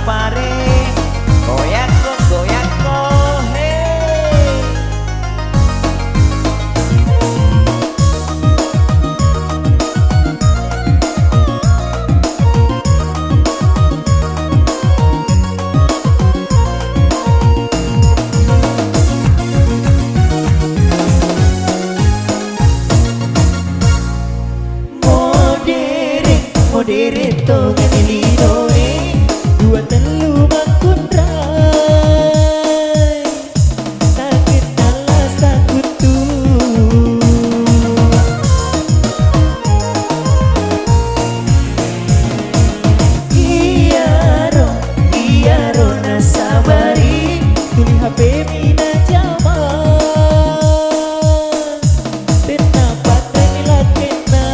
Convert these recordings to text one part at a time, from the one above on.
pare goyak kok hey. Modere to ngelino dua telu makun rai sakit kalah sakutu iya ro nasabari tuli HP mina jaman tenapa tengilakena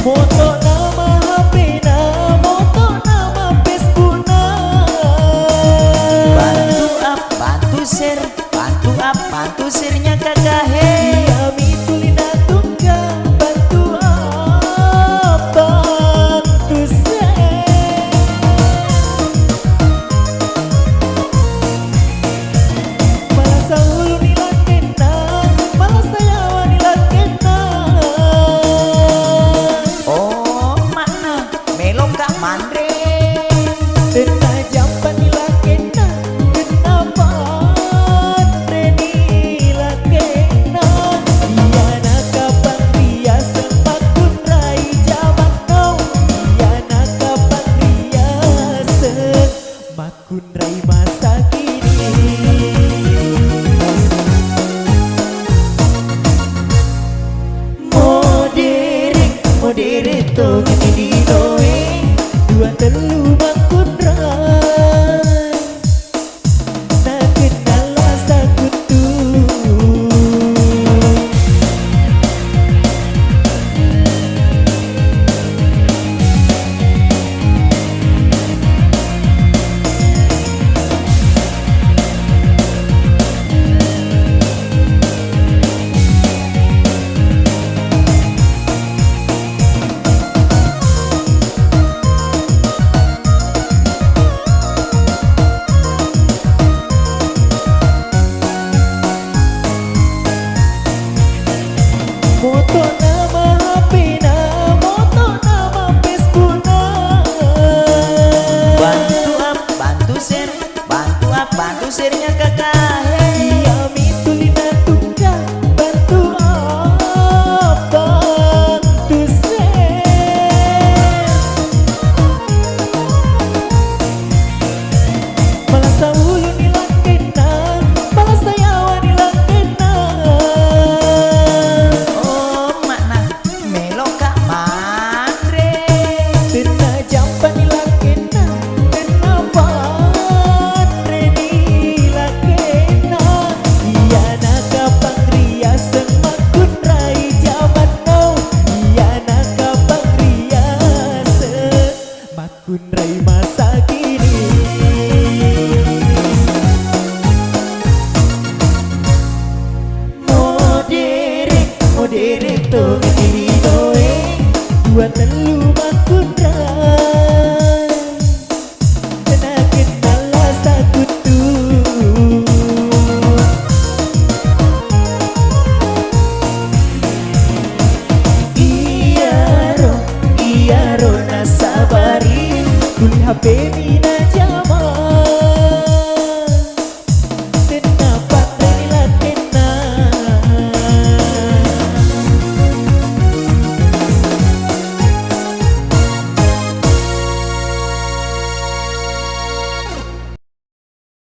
moto nama HP na, moto nama Facebook na. Bantu share-nya kakak he. Kami tulina tungga, bantu share. Malah sahulu nila kena, malah sayawa nila kena. Oh mana melo kak mandre Tena jampan nila kena, kenapa nila kena. Dia nak kapan dia semakun rai jaman kau. Dia nak kapan dia semakun rai masa kini. Modere to gini doe dua telu makun rai tak kenal sakutu. Moto nama HP na, moto nama Facebook na. Bantu share-nya kakak he. Kami tulina tungga, bantu share. Malah sahulu nila kena, malah sayawa nila kena. Melo kak mandre Tena jampan nila kena, kenapa nila kena. Iya nak kapang ria semakun rai jaman kau. Iya nak kapang ria semakun rai masa kini. Modere to gini doe dua telu makun rai tena kenal sakutu. Iya ro nasabari tuli HP mina